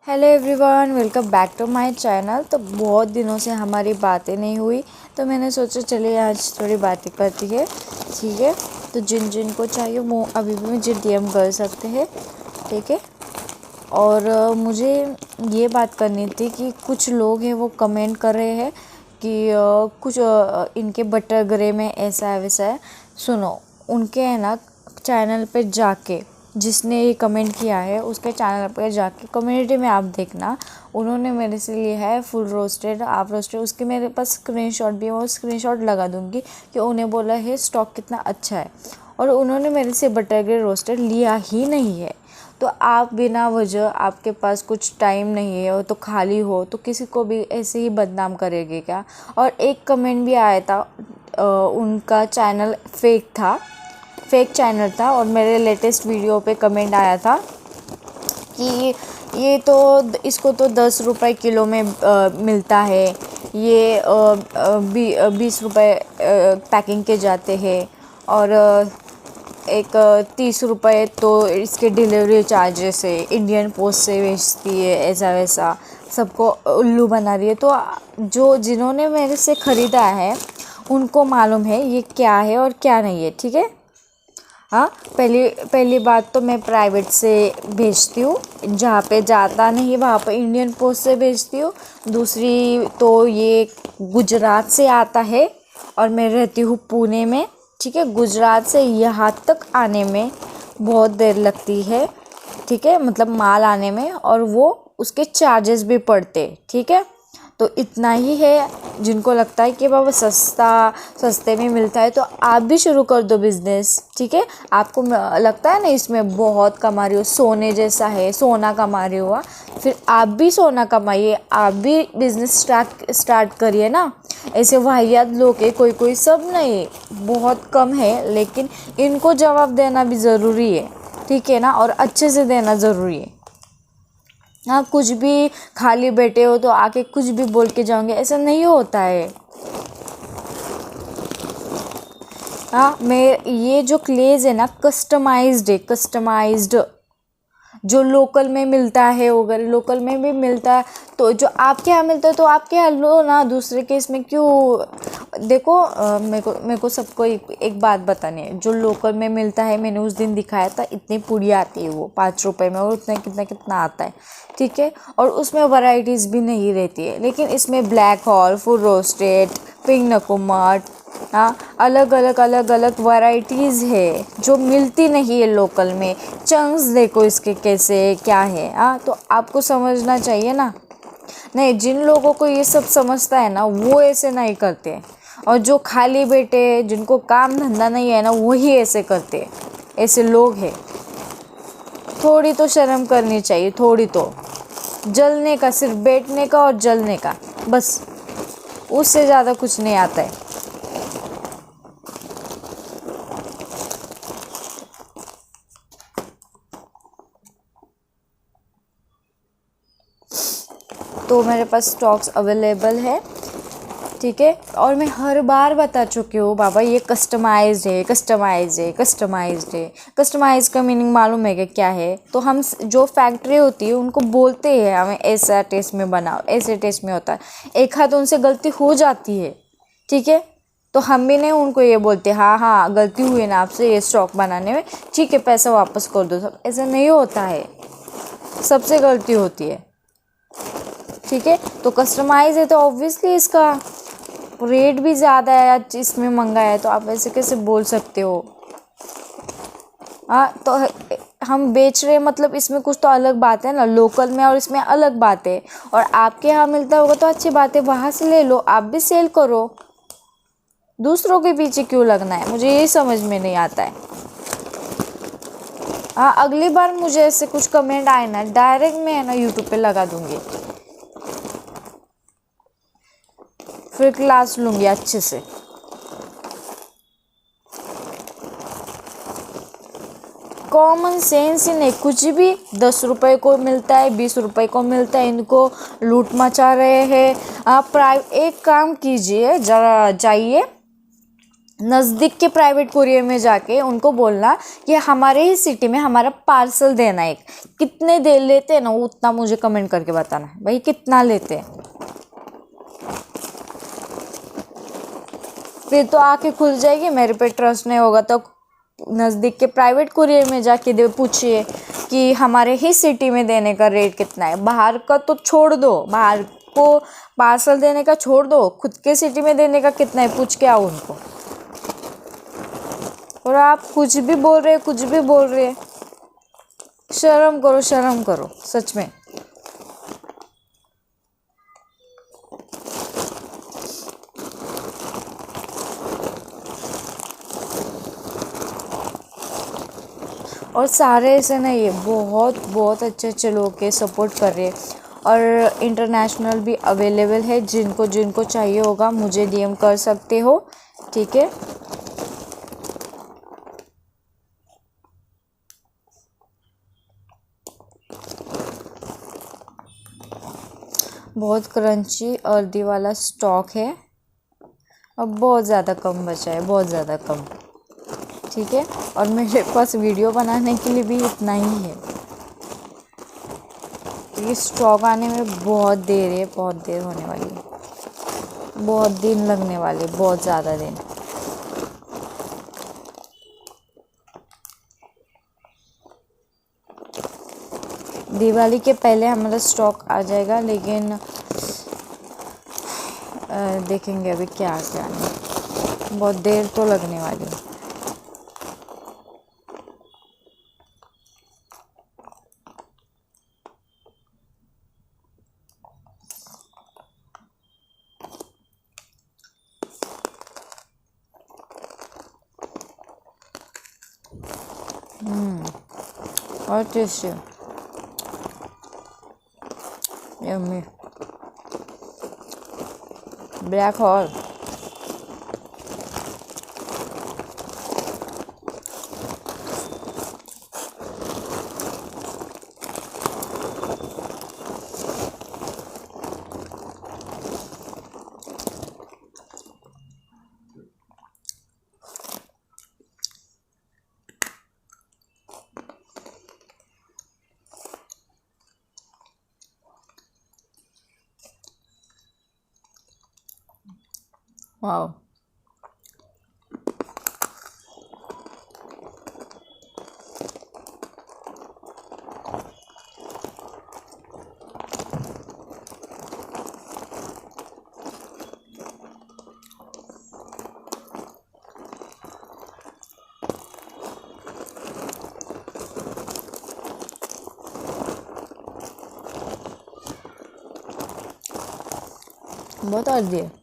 Hello everyone, welcome back to my channel. तो बहुत दिनों से हमारी बातें नहीं हुई, तो मैंने सोचा चलिए आज थोड़ी बातें करती है। ठीक है, तो जिन जिन को चाहिए वो अभी भी मुझे डीएम कर सकते हैं। ठीक है, और मुझे ये बात करनी थी कि कुछ लोग हैं वो कमेंट कर रहे हैं कि कुछ इनके बटर ग्रे में ऐसा है वैसा है। सुनो, उनके है ना चैनल पे जाके, जिसने ये कमेंट किया है उसके चैनल पे जाके कम्युनिटी में आप देखना, उन्होंने मेरे से लिया है फुल रोस्टेड हाफ रोस्टेड। उसके मेरे पास स्क्रीनशॉट भी है, वो स्क्रीनशॉट लगा दूंगी कि उन्हें बोला है स्टॉक कितना अच्छा है, और उन्होंने मेरे से बटर ग्रे रोस्टेड लिया ही नहीं है। तो आप बिना वजह, आपके पास कुछ टाइम नहीं है तो खाली हो तो किसी को भी ऐसे ही बदनाम करेंगे क्या। और एक कमेंट भी आया था, उनका चैनल फेक चैनल था, और मेरे लेटेस्ट वीडियो पे कमेंट आया था कि ये तो इसको तो 10 रुपये किलो में मिलता है, ये 20 रुपये पैकिंग के जाते हैं, और एक 30 रुपये तो इसके डिलीवरी चार्जेस है, इंडियन पोस्ट से भेजती है, ऐसा वैसा सबको उल्लू बना रही है। तो जो जिन्होंने मेरे से ख़रीदा है उनको मालूम है ये क्या है और क्या नहीं है। ठीक है, हाँ, पहली बात तो मैं प्राइवेट से भेजती हूँ, जहाँ पे जाता नहीं वहाँ पे इंडियन पोस्ट से भेजती हूँ। दूसरी तो ये गुजरात से आता है और मैं रहती हूँ पुणे में। ठीक है, गुजरात से यहाँ तक आने में बहुत देर लगती है। ठीक है, मतलब माल आने में, और वो उसके चार्जेस भी पड़ते। ठीक है, तो इतना ही है। जिनको लगता है कि बाबा सस्ते में मिलता है तो आप भी शुरू कर दो बिज़नेस। ठीक है, आपको लगता है ना इसमें बहुत कमा रही हो, सोने जैसा है, सोना कमा रही हो, फिर आप भी सोना कमाइए, आप भी बिज़नेस स्टार्ट करिए ना। ऐसे वाहियात लोग है कोई, सब नहीं, बहुत कम है, लेकिन इनको जवाब देना भी ज़रूरी है। ठीक है ना, और अच्छे से देना ज़रूरी है। हाँ, कुछ भी खाली बैठे हो तो आके कुछ भी बोल के जाओगे, ऐसा नहीं होता है। हाँ, मैं ये जो क्लेज है ना कस्टमाइज्ड जो लोकल में मिलता है, अगर लोकल में भी मिलता है तो जो आपके यहाँ मिलता है तो आपके यहाँ लो ना, दूसरे के इसमें क्यों। देखो, मेरे को सबको एक बात बतानी है। जो लोकल में मिलता है, मैंने उस दिन दिखाया था, इतनी पूड़ी आती है वो 5 रुपए में, और उतना कितना आता है। ठीक है, और उसमें वैरायटीज़ भी नहीं रहती है, लेकिन इसमें black whole, full roasted, pink नकुमट, हाँ, अलग अलग वैरायटीज़ है जो मिलती नहीं है लोकल में। चंक्स देखो इसके कैसे क्या है। हाँ, तो आपको समझना चाहिए ना। नहीं, जिन लोगों को ये सब समझता है ना वो ऐसे नहीं करते, और जो खाली बैठे, जिनको काम धंधा नहीं है ना, वही ऐसे करते। ऐसे लोग हैं। थोड़ी तो शर्म करनी चाहिए, थोड़ी तो। जलने का, सिर्फ बैठने का और जलने का, बस, उससे ज़्यादा कुछ नहीं आता है। तो मेरे पास स्टॉक्स अवेलेबल है। ठीक है, और मैं हर बार बता चुकी हूँ बाबा, ये कस्टमाइज्ड का मीनिंग मालूम है कि क्या है। तो हम जो फैक्ट्री होती है उनको बोलते हैं हमें ऐसा टेस्ट में बनाओ, ऐसे टेस्ट में होता है। एक हाथ उनसे गलती हो जाती है। ठीक है, तो हम भी नहीं उनको ये बोलते हाँ गलती हुई ना आपसे ये स्टॉक बनाने में, ठीक है पैसा वापस कर दो। सब ऐसा नहीं होता है, सबसे गलती होती है। ठीक है, तो कस्टमाइज है तो ऑब्वियसली इसका रेट भी ज़्यादा है या इसमें महंगा है, तो आप ऐसे कैसे बोल सकते हो। हाँ, तो हम बेच रहे मतलब इसमें कुछ तो अलग बात है ना, लोकल में और इसमें अलग बात है। और आपके यहाँ मिलता होगा तो अच्छी बात है, वहाँ से ले लो, आप भी सेल करो। दूसरों के पीछे क्यों लगना है, मुझे ये समझ में नहीं आता है। हाँ, अगली बार मुझे ऐसे कुछ कमेंट आए ना, डायरेक्ट मैं है ना यूट्यूब पे लगा दूँगी, फिर क्लास लूँगी अच्छे से। कॉमन सेंस ही नहीं, कुछ भी 10 रुपये को मिलता है, 20 रुपये को मिलता है, इनको लूट मचा रहे हैं। आप एक काम कीजिए, जरा जाइए नज़दीक के प्राइवेट कुरियर में जाके उनको बोलना कि हमारे ही सिटी में हमारा पार्सल देना है। कितने दे लेते हैं ना, उतना मुझे कमेंट करके बताना है भाई, कितना लेते हैं। फिर तो आंखें खुल जाएगी, मेरे पे ट्रस्ट नहीं होगा तो नज़दीक के प्राइवेट कुरियर में जाके पूछिए कि हमारे ही सिटी में देने का रेट कितना है। बाहर का तो छोड़ दो, बाहर को पार्सल देने का छोड़ दो, खुद के सिटी में देने का कितना है पूछ के आओ उनको। और आप कुछ भी बोल रहे, कुछ भी बोल रहे, शर्म करो, शर्म करो सच में। और सारे ऐसे नहीं है, बहुत बहुत अच्छे अच्छे लोग के सपोर्ट कर रहे हैं। और इंटरनेशनल भी अवेलेबल है, जिनको जिनको चाहिए होगा मुझे डीएम कर सकते हो, ठीक है। बहुत क्रंची अर्दी वाला स्टॉक है, अब बहुत ज़्यादा कम बचा है, बहुत ज़्यादा कम, ठीक है। और मेरे पास वीडियो बनाने के लिए भी इतना ही है। ये स्टॉक आने में बहुत देर है, बहुत देर होने वाली है, बहुत दिन लगने वाले, बहुत ज़्यादा दिन। दिवाली के पहले हमारा स्टॉक आ जाएगा, लेकिन देखेंगे अभी क्या क्या नहीं, बहुत देर तो लगने वाली है। और tasty, yummy, black hole. Wow, बहुत अर्दी है।